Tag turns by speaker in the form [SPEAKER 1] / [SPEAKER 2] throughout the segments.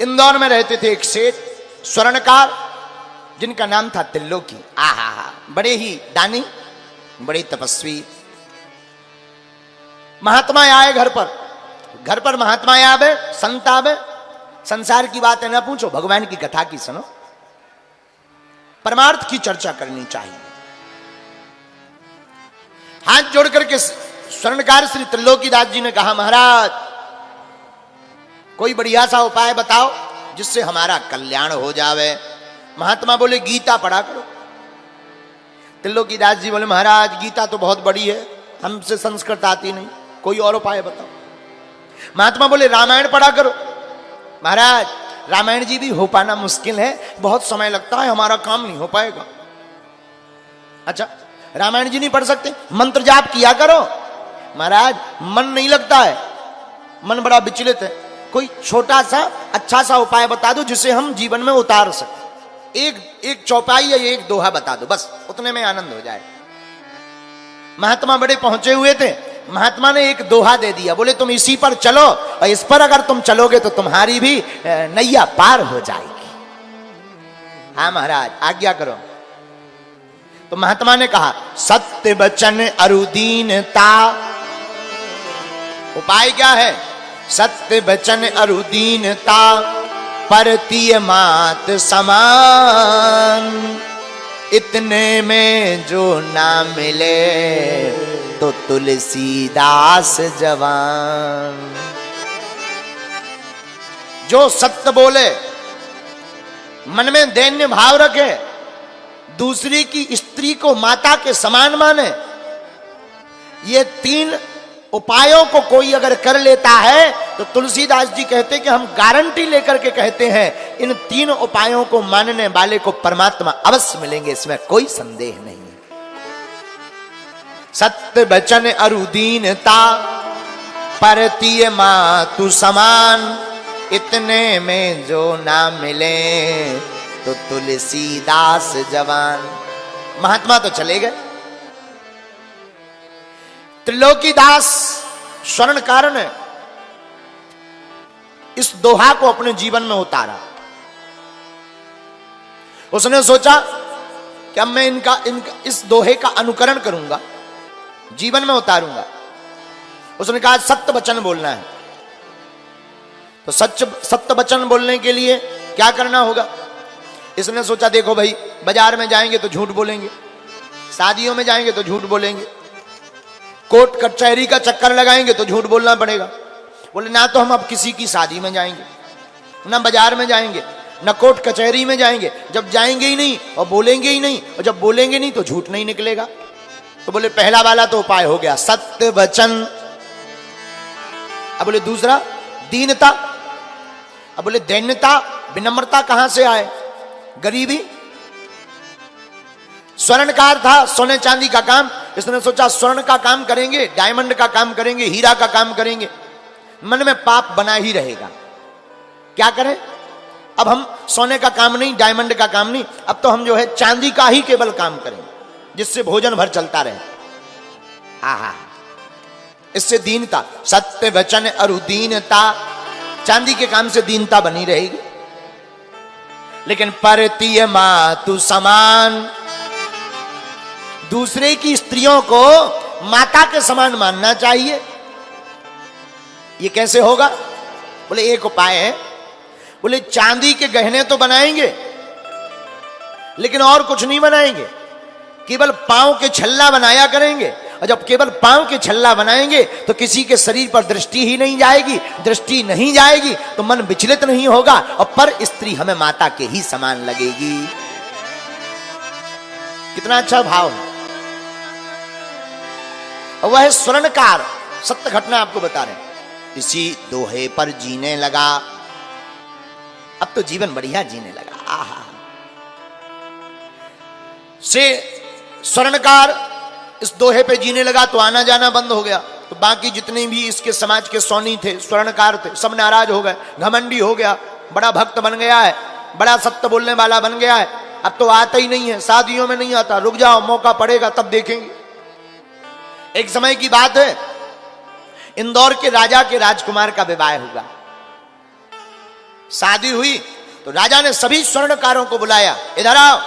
[SPEAKER 1] इंदौर में रहते थे एक सेठ स्वर्णकार, जिनका नाम था त्रिलोकी। आहा, बड़े ही दानी, बड़े तपस्वी। महात्मा आए घर पर महात्मा आवे, संत आवे, संसार की बातें न पूछो, भगवान की कथा की सुनो, परमार्थ की चर्चा करनी चाहिए। हाथ जोड़ करके स्वर्णकार श्री त्रिलोकीदास जी ने कहा, महाराज कोई बढ़िया सा उपाय बताओ जिससे हमारा कल्याण हो जावे। महात्मा बोले, गीता पढ़ा करो। त्रिलोकीदास जी बोले, महाराज गीता तो बहुत बड़ी है, हमसे संस्कृत आती नहीं, कोई और उपाय बताओ। महात्मा बोले, रामायण पढ़ा करो। महाराज रामायण जी भी हो पाना मुश्किल है, बहुत समय लगता है, हमारा काम नहीं हो पाएगा। अच्छा, रामायण जी नहीं पढ़ सकते, मंत्र जाप किया करो। महाराज मन नहीं लगता है, मन बड़ा विचलित है, कोई छोटा सा अच्छा सा उपाय बता दो जिसे हम जीवन में उतार सकें। एक चौपाई या एक दोहा बता दो, बस उतने में आनंद हो जाए। महात्मा बड़े पहुंचे हुए थे, महात्मा ने एक दोहा दे दिया, बोले तुम इसी पर चलो और इस पर अगर तुम चलोगे तो तुम्हारी भी नैया पार हो जाएगी। हाँ महाराज आज्ञा करो। तो महात्मा ने कहा, सत्य वचन अरुदीनता। उपाय क्या है? सत्य वचन अरुदीनता, परतीय मात समान। इतने में जो ना मिले तो तुलसीदास जवान। जो सत्य बोले, मन में दैन्य भाव रखे, दूसरी की स्त्री को माता के समान माने, ये 3 उपायों को कोई अगर कर लेता है तो तुलसीदास जी कहते कि हम गारंटी लेकर के कहते हैं, इन 3 उपायों को मानने वाले को परमात्मा अवश्य मिलेंगे, इसमें कोई संदेह नहीं है। सत्य वचन अरुदीनता, परतीय मातु समान। इतने में जो ना मिले तो तुलसीदास जवान। महात्मा तो चले गए। त्रिलोकीदास स्वर्णकार ने इस दोहा को अपने जीवन में उतारा। उसने सोचा कि अब मैं इनका इस दोहे का अनुकरण करूंगा, जीवन में उतारूंगा। उसने कहा सत्य वचन बोलना है। तो सत्य वचन बोलने के लिए क्या करना होगा? इसने सोचा, देखो भाई, बाजार में जाएंगे तो झूठ बोलेंगे, शादियों में जाएंगे तो झूठ बोलेंगे, कोर्ट कचहरी का चक्कर लगाएंगे तो झूठ बोलना पड़ेगा। बोले ना तो हम अब किसी की शादी में जाएंगे, ना बाजार में जाएंगे, ना कोर्ट कचहरी में जाएंगे। जब जाएंगे ही नहीं और बोलेंगे ही नहीं, और जब बोलेंगे नहीं तो झूठ नहीं निकलेगा। तो बोले पहला वाला तो उपाय हो गया, सत्य वचन। अब बोले दूसरा, दीनता। अब बोले दैन्यता, विनम्रता कहां से आए? गरीबी। स्वर्णकार था, सोने चांदी का काम। इसने सोचा स्वर्ण का काम करेंगे, डायमंड का काम करेंगे, हीरा का काम करेंगे, मन में पाप बना ही रहेगा। क्या करें? अब हम सोने का काम नहीं, डायमंड का काम नहीं, अब तो हम जो है चांदी का ही केवल काम करेंगे, जिससे भोजन भर चलता रहे। आहा, इससे दीनता, सत्य वचन अरुदीनता, चांदी के काम से दीनता बनी रहेगी। लेकिन परतीय मातु समान, दूसरे की स्त्रियों को माता के समान मानना चाहिए। ये कैसे होगा? बोले एक उपाय है। बोले चांदी के गहने तो बनाएंगे, लेकिन और कुछ नहीं बनाएंगे, केवल पांव के छल्ला बनाया करेंगे। और जब केवल पांव के छल्ला बनाएंगे तो किसी के शरीर पर दृष्टि ही नहीं जाएगी, दृष्टि नहीं जाएगी तो मन विचलित नहीं होगा, और पर स्त्री हमें माता के ही समान लगेगी। कितना अच्छा भाव है। और वह स्वर्णकार सत्य घटना आपको बता रहे हैं। इसी दोहे पर जीने लगा। अब तो जीवन बढ़िया जीने लगा। आहा, से स्वर्णकार इस दोहे पे जीने लगा तो आना जाना बंद हो गया। तो बाकी जितने भी इसके समाज के सोनी थे, स्वर्णकार थे, सब नाराज हो गए, घमंडी हो गया, बड़ा भक्त बन गया है, बड़ा सत्य बोलने वाला बन गया है, अब तो आता ही नहीं है, शादियों में नहीं आता, रुक जाओ मौका पड़ेगा तब देखेंगे। एक समय की बात है, इंदौर के राजा के राजकुमार का विवाह हुआ। शादी हुई तो राजा ने सभी स्वर्णकारों को बुलाया, इधर आओ,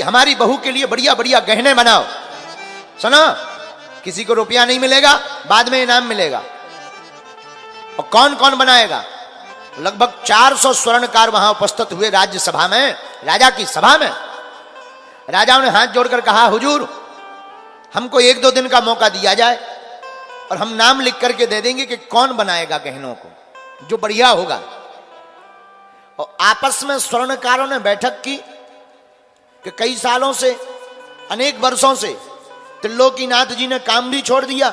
[SPEAKER 1] हमारी बहू के लिए बढ़िया बढ़िया गहने बनाओ। सुनो, किसी को रुपया नहीं मिलेगा, बाद में इनाम मिलेगा। और कौन कौन बनाएगा? लगभग 400 स्वर्णकार वहां उपस्थित हुए राज्यसभा में, राजा की सभा में। राजाओं ने हाथ जोड़कर कहा, हुजूर हमको 1-2 दिन का मौका दिया जाए और हम नाम लिख करके दे देंगे कि कौन बनाएगा गहनों को, जो बढ़िया होगा। और आपस में स्वर्णकारों ने बैठक की कि कई सालों से, अनेक वर्षों से त्रिलोकीनाथ जी ने काम भी छोड़ दिया,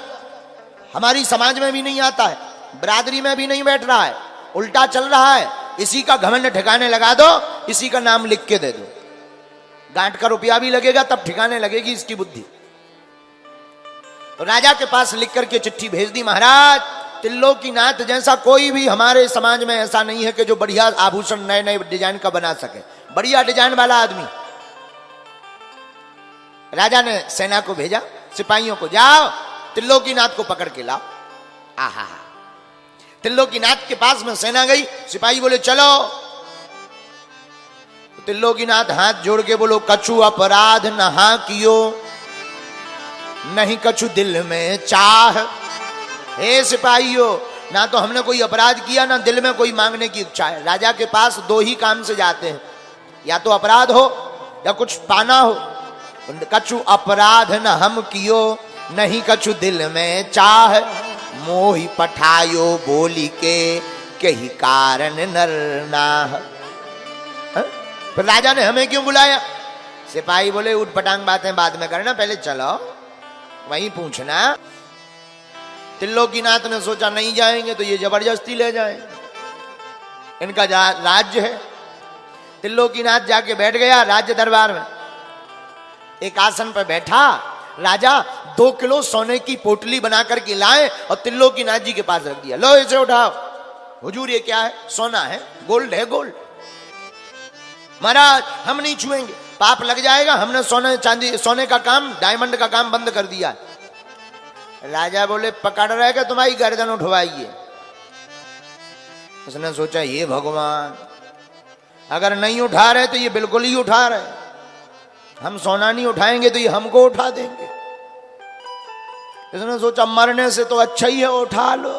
[SPEAKER 1] हमारी समाज में भी नहीं आता है, बिरादरी में भी नहीं बैठ रहा है, उल्टा चल रहा है। इसी का घमंड ठिकाने लगा दो, इसी का नाम लिख के दे दो, गांठ का रुपया भी लगेगा तब ठिकाने लगेगी इसकी बुद्धि। तो राजा के पास लिख करके चिट्ठी भेज दी, महाराज त्रिलोकीनाथ जैसा कोई भी हमारे समाज में ऐसा नहीं है कि जो बढ़िया आभूषण नए नए डिजाइन का बना सके, बढ़िया डिजाइन वाला आदमी। राजा ने सेना को भेजा, सिपाहियों को, जाओ त्रिलोकीनाथ को पकड़ के लाओ। आहा, त्रिलोकीनाथ के पास में सेना गई, सिपाही बोले चलो। त्रिलोकीनाथ हाथ जोड़ के बोलो, कछु अपराध नहा कियो, नहीं कछु दिल में चाह। हे सिपाहियों, ना तो हमने कोई अपराध किया, ना दिल में कोई मांगने की इच्छा है। राजा के पास 2 ही काम से जाते हैं, या तो अपराध हो या कुछ पाना हो। कछु अपराध न हम कियो, नहीं कछु दिल में चाह, मोहि पठायो बोली के कही कारण नर नाह। फिर राजा ने हमें क्यों बुलाया? सिपाही बोले, उठ पटांग बातें बाद में करना, पहले चलो वहीं पूछना। त्रिलोकीनाथ ने सोचा नहीं जाएंगे तो ये जबरदस्ती ले जाएंगे, इनका राज्य है। त्रिलोकीनाथ जाके बैठ गया राज्य दरबार में, एक आसन पर बैठा। राजा 2 किलो सोने की पोटली बनाकर के लाए और त्रिलोकीनाथ जी के पास रख दिया, लो इसे उठाओ। हुजूर ये क्या है? सोना है, गोल्ड है, गोल्ड। महाराज हम नहीं छुएंगे, पाप लग जाएगा, हमने सोने चांदी सोने का काम, डायमंड का काम बंद कर दिया। राजा बोले, पकड़ रहे कि तुम्हारी गर्दन उठवाइए। उसने सोचा, ये भगवान, अगर नहीं उठा रहे तो ये बिल्कुल ही उठा रहे, हम सोना नहीं उठाएंगे तो ये हमको उठा देंगे। इसने सोचा मरने से तो अच्छा ही है, उठा लो।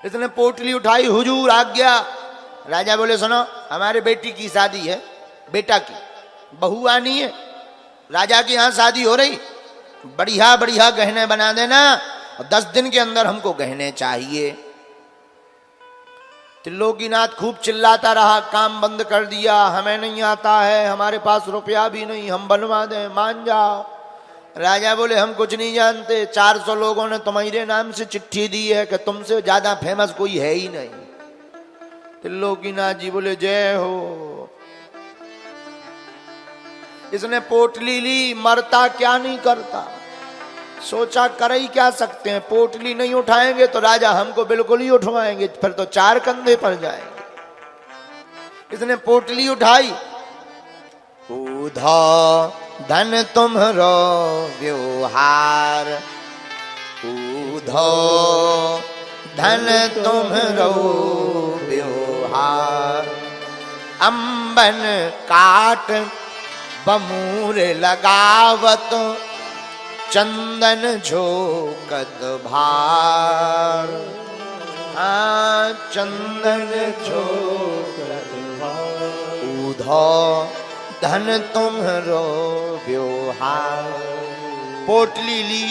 [SPEAKER 1] इसने पोटली उठाई, हुजूर आज्ञा। राजा बोले, सुनो हमारे बेटी की शादी है, बेटा की, बहू आनी है, राजा के यहाँ शादी हो रही, बढ़िया बढ़िया गहने बना देना और 10 दिन के अंदर हमको गहने चाहिए। त्रिलोकीनाथ खूब चिल्लाता रहा, काम बंद कर दिया, हमें नहीं आता है, हमारे पास रुपया भी नहीं, हम बनवा दें, मान जाओ। राजा बोले, हम कुछ नहीं जानते, 400 लोगों ने तुम्हारे नाम से चिट्ठी दी है कि तुमसे ज्यादा फेमस कोई है ही नहीं। त्रिलोकीनाथ जी बोले, जय हो। इसने पोटली ली, मरता क्या नहीं करता, सोचा कर ही क्या सकते हैं, पोटली नहीं उठाएंगे तो राजा हमको बिल्कुल ही उठवाएंगे, फिर तो 4 कंधे पड़ जाएंगे। इसने पोटली उठाई, उधो धन तुम्हारो व्यवहार, उधो धन तुम्हारो व्यवहार, अंबन काट बमूर लगावत, चंदन झोकत भार। चंदन झोकत भार, उधो धन तुम्हारो व्यवहार। पोटली ली,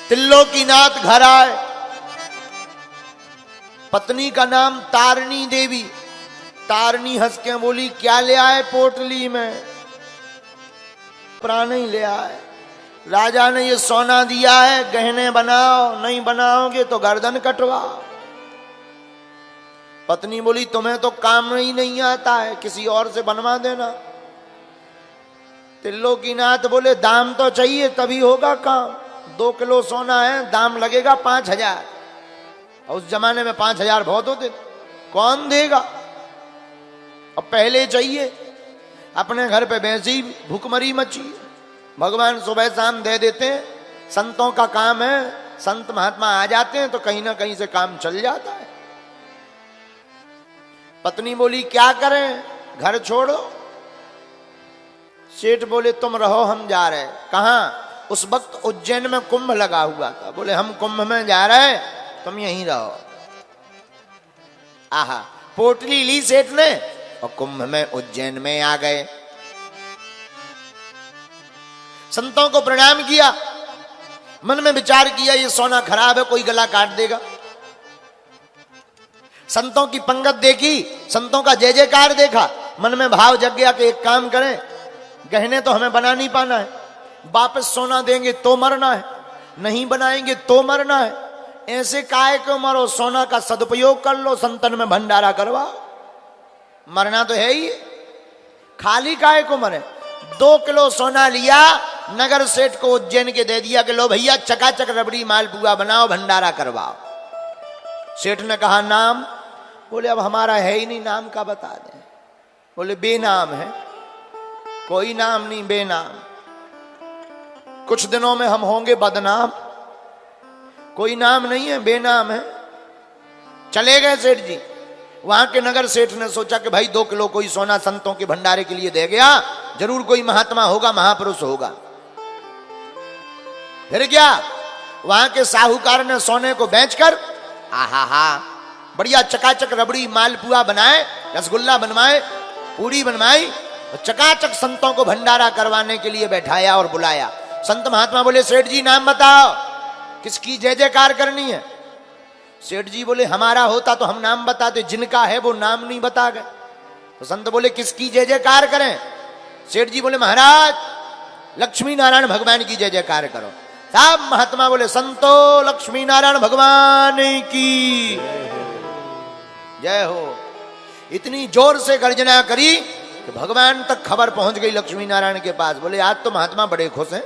[SPEAKER 1] त्रिलोकीनाथ घर आए। पत्नी का नाम तारणी देवी। तारणी हंस के बोली, क्या ले आए पोटली में? प्राण ही ले आए। राजा ने ये सोना दिया है, गहने बनाओ, नहीं बनाओगे तो गर्दन कटवाओ। पत्नी बोली, तुम्हें तो काम ही नहीं आता है, किसी और से बनवा देना। त्रिलोकीनाथ बोले, दाम तो चाहिए तभी होगा काम। 2 किलो सोना है, दाम लगेगा 5000। और उस जमाने में 5000 बहुत होते, कौन देगा? और पहले चाहिए। अपने घर पे वैसी भूखमरी मची, भगवान सुबह शाम दे देते। संतों का काम है संत महात्मा आ जाते हैं तो कहीं ना कहीं से काम चल जाता है। पत्नी बोली क्या करें, घर छोड़ो। सेठ बोले तुम रहो, हम जा रहे। कहां? उस वक्त उज्जैन में कुंभ लगा हुआ था। बोले हम कुंभ में जा रहे, तुम यहीं रहो। आहा, पोटली ली सेठ ने और कुंभ में उज्जैन में आ गए। संतों को प्रणाम किया, मन में विचार किया ये सोना खराब है, कोई गला काट देगा। संतों की पंगत देखी, संतों का जय जयकार देखा, मन में भाव जग गया कि एक काम करें, गहने तो हमें बना नहीं पाना है, वापस सोना देंगे तो मरना है, नहीं बनाएंगे तो मरना है, ऐसे काहे को मरो, सोना का सदुपयोग कर लो, संतन में भंडारा करवाओ, मरना तो है ही, खाली काहे को मरे। 2 किलो सोना लिया, नगर सेठ को उज्जैन के दे दिया कि लो भैया चकाचक रबड़ी मालपुआ बनाओ, भंडारा करवाओ। सेठ ने कहा नाम? बोले अब हमारा है ही नहीं, नाम का बता दें। बोले बेनाम है। कोई नाम नहीं, बेनाम। कुछ दिनों में हम होंगे बदनाम। कोई नाम नहीं है, बेनाम है। चले गए सेठ जी। वहां के नगर सेठ ने सोचा कि भाई 2 किलो कोई सोना संतों के भंडारे के लिए दे गया, जरूर कोई महात्मा होगा, महापुरुष होगा। फिर क्या, वहां के साहूकार ने सोने को बेचकर आहा बढ़िया चकाचक रबड़ी मालपुआ बनाए, रसगुल्ला बनवाए, पूरी बनवाई, चकाचक संतों को भंडारा करवाने के लिए बैठाया और बुलाया। संत महात्मा बोले सेठ जी नाम बताओ, किसकी जय जयकार करनी है? सेठ जी बोले हमारा होता तो हम नाम बताते, जिनका है वो नाम नहीं बता गए। तो संत बोले किसकी जय जयकार करें? सेठ जी बोले महाराज लक्ष्मी नारायण भगवान की जय जयकार करो। साहब महात्मा बोले संतो लक्ष्मी नारायण भगवान की जय हो। इतनी जोर से गर्जना करी कि भगवान तक खबर पहुंच गई लक्ष्मी नारायण के पास। बोले आज तो महात्मा बड़े खुश हैं।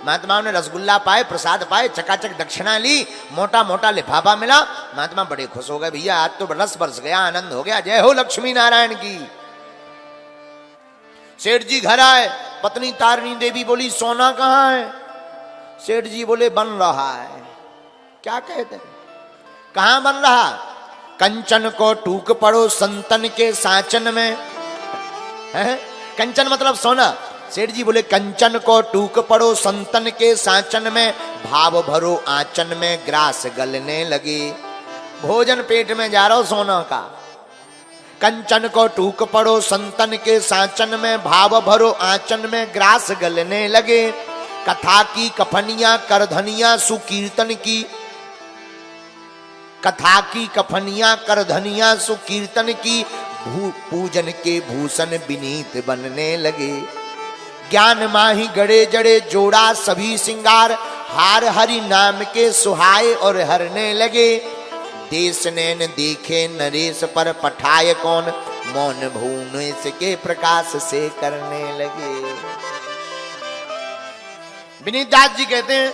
[SPEAKER 1] महात्माओं ने रसगुल्ला पाए, प्रसाद पाए, चकाचक दक्षिणा ली, मोटा मोटा लिफाफा मिला। महात्मा बड़े खुश हो गए, भैया आज तो रस बरस गया, आनंद हो गया, जय हो लक्ष्मी नारायण की। सेठ जी घर आए, पत्नी तारिणी देवी बोली सोना कहां है? सेठ जी बोले बन रहा है। क्या कहते हैं? कहां बन रहा? कंचन को टूक पड़ो संतन के साचन में। है कंचन मतलब सोना। सेठ जी बोले कंचन को टूक पड़ो संतन के साचन में, भाव भरो आंचन में, ग्रास गलने लगे। भोजन पेट में जा रहा हो सोना का। कंचन को टूक पड़ो संतन के साचन में, भाव भरो आंचन में, ग्रास गलने लगे। कथा की कफनियां करधनिया सुकीर्तन की, कथा की कफनियां करधनिया सुकीर्तन की, पूजन के भूषण विनीत बनने लगे। ज्ञान माही गड़े जड़े जोड़ा सभी सिंगार, हार हरि नाम के सुहाए और हरने लगे। देश नैन देखे नरेश पर पठाए कौन, मौन भून इसके प्रकाश से करने लगे। विनीत दास जी कहते हैं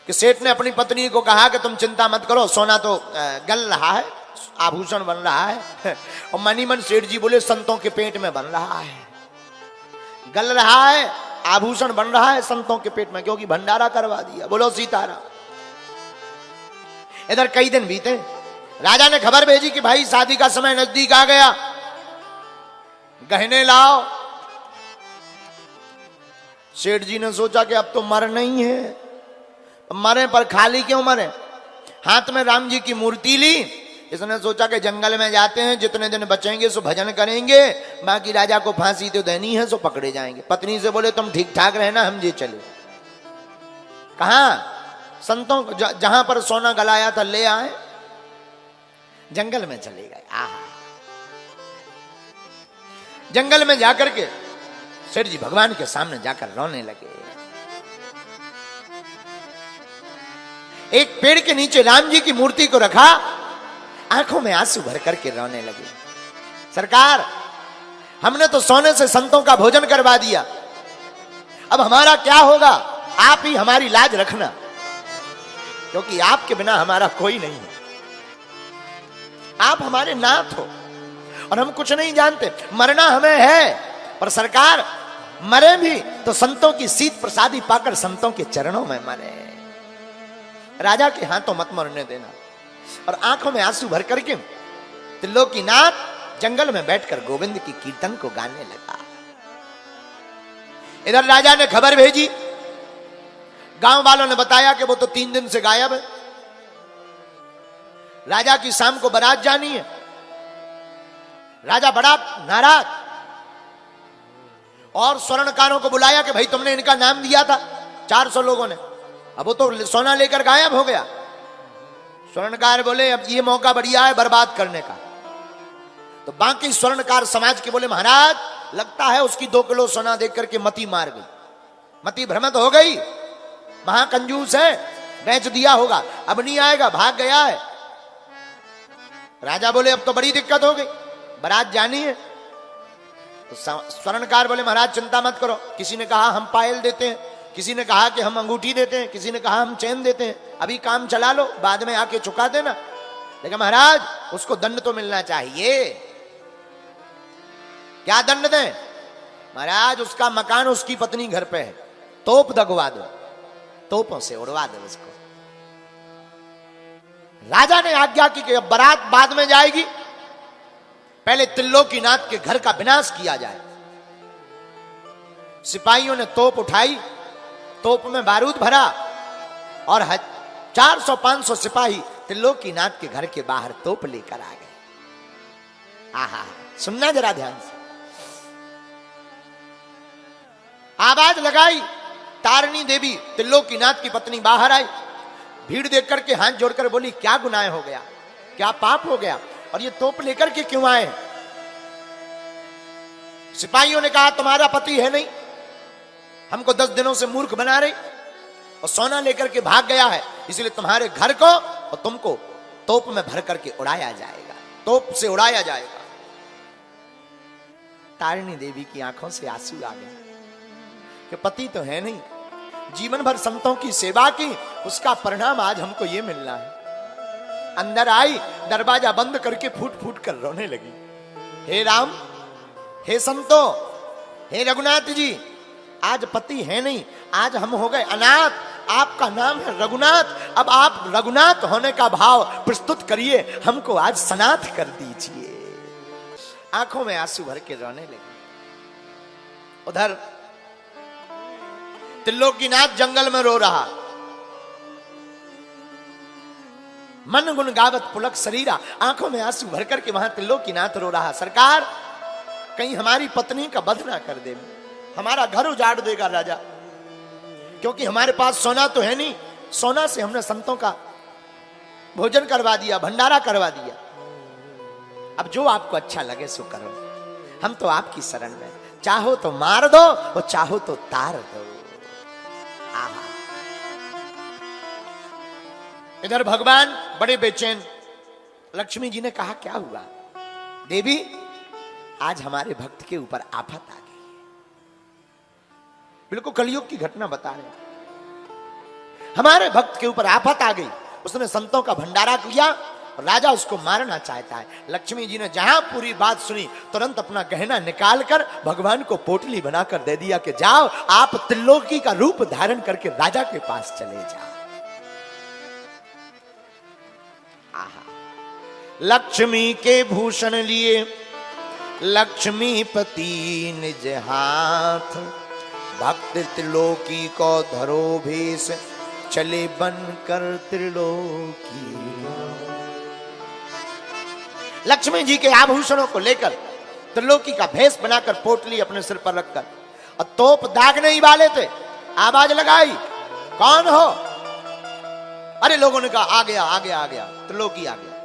[SPEAKER 1] कि सेठ ने अपनी पत्नी को कहा कि तुम चिंता मत करो, सोना तो गल रहा है, आभूषण बन रहा है। और मनी मन सेठ जी बोले संतों के पेट में बन रहा है, गल रहा है, आभूषण बन रहा है संतों के पेट में, क्योंकि भंडारा करवा दिया। बोलो सीताराम। इधर कई दिन बीते, राजा ने खबर भेजी कि भाई शादी का समय नजदीक आ गया, गहने लाओ। सेठ जी ने सोचा कि अब तो मर नहीं है, मरे पर खाली क्यों मरे। हाथ में राम जी की मूर्ति ली। इसने सोचा कि जंगल में जाते हैं, जितने दिन बचेंगे सो भजन करेंगे, बाकी राजा को फांसी तो देनी है, सो पकड़े जाएंगे। पत्नी से बोले तुम ठीक ठाक रहना, हम ये चले। कहां? संतों जहां पर सोना गलाया था ले आए, जंगल में चले गए। आहा, जंगल में जाकर के सेठ जी भगवान के सामने जाकर रोने लगे। एक पेड़ के नीचे राम जी की मूर्ति को रखा, आंखों में आंसू भर करके रोने लगे। सरकार, हमने तो सोने से संतों का भोजन करवा दिया, अब हमारा क्या होगा? आप ही हमारी लाज रखना, क्योंकि आपके बिना हमारा कोई नहीं है। आप हमारे नाथ हो और हम कुछ नहीं जानते। मरना हमें है, पर सरकार मरे भी तो संतों की शीत प्रसादी पाकर संतों के चरणों में मरे। राजा के हाथों मत मरने देना। और आंखों में आंसू भर करके त्रिलोकीनाथ जंगल में बैठकर गोविंद की कीर्तन को गाने लगा। इधर राजा ने खबर भेजी, गांव वालों ने बताया कि वो तो 3 दिन से गायब है। राजा की शाम को बारात जानी है। राजा बड़ा नाराज और स्वर्णकारों को बुलाया कि भाई तुमने इनका नाम दिया था 400 लोगों ने, अब वो तो सोना लेकर गायब हो गया। स्वर्णकार बोले अब ये मौका बढ़िया है बर्बाद करने का। तो बाकी स्वर्णकार समाज के बोले महाराज लगता है उसकी 2 किलो सोना देख करके मती मार गई, मती भ्रमित हो गई, महाकंजूस है, बेच दिया होगा, अब नहीं आएगा, भाग गया है। राजा बोले अब तो बड़ी दिक्कत हो गई, बारात जानी है। तो स्वर्णकार बोले महाराज चिंता मत करो, किसी ने कहा हम पायल देते हैं, किसी ने कहा कि हम अंगूठी देते हैं, किसी ने कहा हम चैन देते हैं, अभी काम चला लो बाद में आके चुका देना। लेकिन महाराज उसको दंड तो मिलना चाहिए। क्या दंड दें? महाराज उसका मकान उसकी पत्नी घर पे है, तोप दगवा दो, तोपों से उड़वा दो उसको। राजा ने आज्ञा की कि अब बारात बाद में जाएगी, पहले त्रिलोकीनाथ के घर का विनाश किया जाए। सिपाहियों ने तोप उठाई, तोप में बारूद भरा और 400-500 सिपाही त्रिलोकीनाथ के घर के बाहर तोप लेकर आ गए। आहा, सुनना जरा ध्यान से। आवाज लगाई, तारिणी देवी त्रिलोकीनाथ की पत्नी बाहर आई, भीड़ देख करके हाथ जोड़कर बोली क्या गुनाह हो गया, क्या पाप हो गया और ये तोप लेकर के क्यों आए? सिपाहियों ने कहा तुम्हारा पति है नहीं, हमको 10 दिनों से मूर्ख बना रही और सोना लेकर के भाग गया है, इसलिए तुम्हारे घर को और तुमको तोप में भर करके उड़ाया जाएगा, तोप से उड़ाया जाएगा। तारिणी देवी की आंखों से आंसू आ गए कि पति तो है नहीं, जीवन भर संतों की सेवा की, उसका परिणाम आज हमको ये मिलना है। अंदर आई, दरवाजा बंद करके फूट फूट कर रोने लगी। हे राम, हे संतो, हे रघुनाथ जी, आज पति है नहीं, आज हम हो गए अनाथ, आपका नाम है रघुनाथ, अब आप रघुनाथ होने का भाव प्रस्तुत करिए, हमको आज सनाथ कर दीजिए। आंखों में आंसू भर के रोने लगे। उधर त्रिलोकीनाथ जंगल में रो रहा, मन गुण गावत पुलक शरीरा, आंखों में आंसू भर करके वहां त्रिलोकीनाथ रो रहा, सरकार कहीं हमारी पत्नी का वध ना कर दे, हमारा घर उजाड़ देगा राजा, क्योंकि हमारे पास सोना तो है नहीं, सोना से हमने संतों का भोजन करवा दिया, भंडारा करवा दिया, अब जो आपको अच्छा लगे सो करो, हम तो आपकी शरण में, चाहो तो मार दो और चाहो तो तार दो। आहा। इधर भगवान बड़े बेचैन, लक्ष्मी जी ने कहा क्या हुआ? देवी आज हमारे भक्त के ऊपर आफत आ गई, बिल्कुल कलयुग की घटना बता रहे, हमारे भक्त के ऊपर आफत आ गई, उसने संतों का भंडारा किया, राजा उसको मारना चाहता है। लक्ष्मी जी ने जहां पूरी बात सुनी, तुरंत अपना गहना निकालकर भगवान को पोटली बनाकर दे दिया कि जाओ आप त्रिलोकी का रूप धारण करके राजा के पास चले जाओ। आहा। लक्ष्मी के भूषण लिए लक्ष्मीपति निज हाथ, भक्त त्रिलोकी को धरो भेष, चले बनकर त्रिलोकी। लक्ष्मी जी के आभूषणों को लेकर त्रिलोकी का भेष बनाकर पोटली अपने सिर पर रखकर, और तोप दागने ही वाले थे, आवाज लगाई कौन हो? अरे लोगों ने कहा आ गया आ गया आ गया, त्रिलोकी आ गया।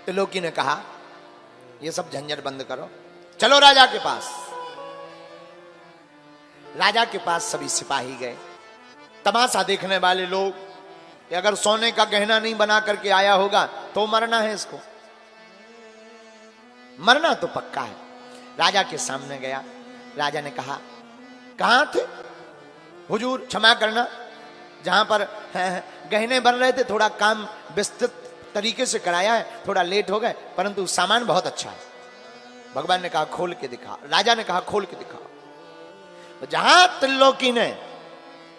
[SPEAKER 1] त्रिलोकी ने कहा ये सब झंझट बंद करो, चलो राजा के पास। राजा के पास सभी सिपाही गए, तमाशा देखने वाले लोग, कि अगर सोने का गहना नहीं बना करके आया होगा तो मरना है इसको, मरना तो पक्का है। राजा के सामने गया, राजा ने कहा कहां थे हुजूर, क्षमा करना, जहां पर गहने बन रहे थे थोड़ा काम विस्तृत तरीके से कराया है, थोड़ा लेट हो गए, परंतु सामान बहुत अच्छा है। भगवान ने कहा खोल के दिखा, राजा ने कहा खोल के दिखा। जहां त्रिलोकी ने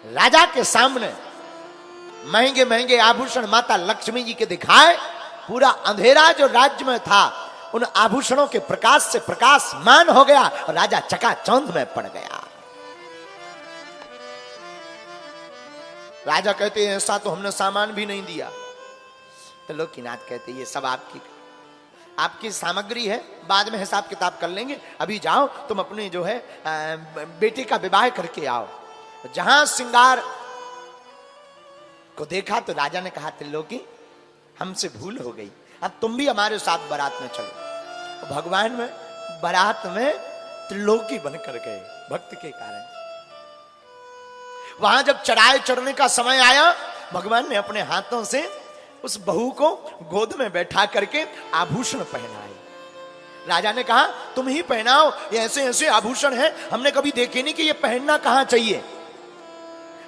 [SPEAKER 1] राजा के सामने महंगे महंगे आभूषण माता लक्ष्मी जी के दिखाए, पूरा अंधेरा जो राज्य में था उन आभूषणों के प्रकाश से प्रकाशमान हो गया और राजा चकाचौंध में पड़ गया। राजा कहते हैं ऐसा तो हमने सामान भी नहीं दिया। तो लोकीनाथ कहते ये सब आपकी सामग्री है, बाद में हिसाब किताब कर लेंगे, अभी जाओ तुम अपने जो है बेटे का विवाह करके आओ। जहां श्रृंगार को देखा तो राजा ने कहा त्रिलोकी हमसे भूल हो गई, अब तुम भी हमारे साथ बारात में चलो। भगवान में बारात में त्रिलोकी बनकर गए भक्त के कारण। वहां जब चढ़ाई चढ़ने का समय आया, भगवान ने अपने हाथों से उस बहू को गोद में बैठा करके आभूषण पहनाए। राजा ने कहा तुम ही पहनाओ, ये ऐसे ऐसे आभूषण हैं, हमने कभी देखे नहीं कि ये पहनना कहां चाहिए।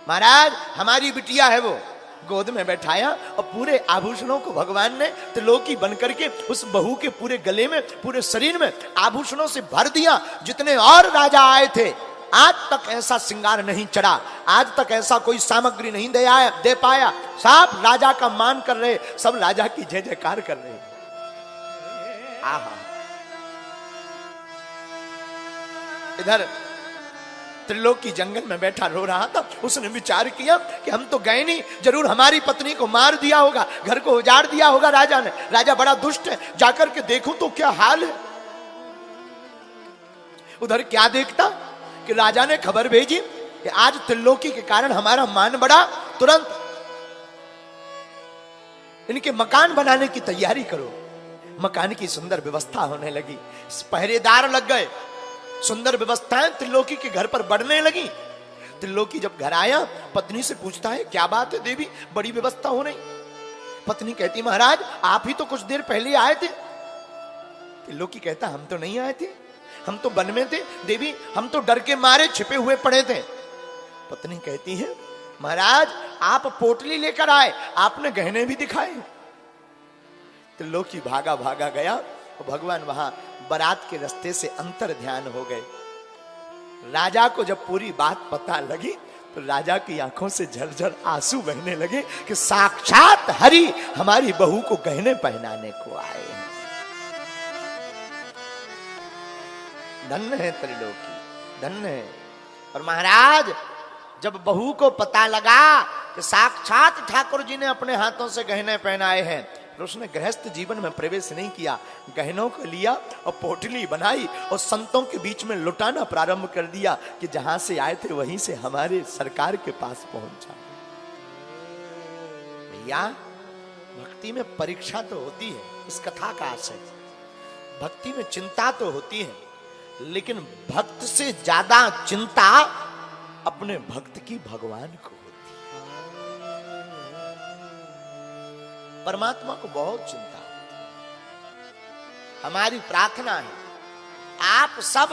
[SPEAKER 1] महाराज हमारी बिटिया है, वो गोद में बैठाया और पूरे आभूषणों को भगवान ने त्रिलोकी बनकर के उस बहू के पूरे गले में, पूरे शरीर में आभूषणों से भर दिया। जितने और राजा आए थे आज तक ऐसा श्रृंगार नहीं चढ़ा, आज तक ऐसा कोई सामग्री नहीं दे पाया। सब राजा का मान कर रहे, सब राजा की जय जयकार कर रहे। आहा, इधर त्रिलोकी जंगल में बैठा रो रहा था। उसने विचार किया कि हम तो गए नहीं, जरूर हमारी पत्नी को मार दिया होगा, घर को उजाड़ दिया होगा राजा ने। राजा बड़ा दुष्ट है, जाकर के देखूं तो क्या हाल है। उधर क्या देखता कि राजा ने खबर भेजी कि आज त्रिलोकी के कारण हमारा मान बढ़ा, तुरंत इनके मकान बनाने की तैयारी करो। मकान की सुंदर व्यवस्था होने लगी, पहरेदार लग गए, सुंदर व्यवस्थाएं त्रिलोकी के घर पर बढ़ने लगी। त्रिलोकी जब घर आया पत्नी से पूछता है क्या बात है देवी, बड़ी व्यवस्था हो रही। पत्नी कहती महाराज आप ही तो कुछ देर पहले आए थे। त्रिलोकी कहता हम तो नहीं आए थे, हम तो वन में थे देवी, हम तो डर के मारे छिपे हुए पड़े थे। पत्नी कहती है महाराज आप पोटली लेकर आए, आपने गहने भी दिखाए। त्रिलोकी भागा भागा गया और भगवान वहां बारात के रास्ते से अंतर ध्यान हो गए। राजा को जब पूरी बात पता लगी तो राजा की आंखों से झरझर आंसू बहने लगे कि साक्षात हरि हमारी बहू को गहने पहनाने को आए हैं। धन्य है त्रिलोकी, धन्य है। और महाराज जब बहू को पता लगा कि साक्षात ठाकुर जी ने अपने हाथों से गहने पहनाए हैं, तो उसने गृहस्थ जीवन में प्रवेश नहीं किया, गहनों को लिया और पोटली बनाई और संतों के बीच में लुटाना प्रारंभ कर दिया कि जहां से आए थे वहीं से हमारे सरकार के पास पहुंचा। भैया भक्ति में परीक्षा तो होती है, इस कथा का आशय भक्ति में चिंता तो होती है, लेकिन भक्त से ज्यादा चिंता अपने भक्त की भगवान को होती है। परमात्मा को बहुत चिंता होती है। हमारी प्रार्थना है आप सब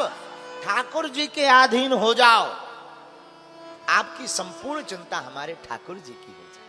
[SPEAKER 1] ठाकुर जी के अधीन हो जाओ, आपकी संपूर्ण चिंता हमारे ठाकुर जी की हो जाए।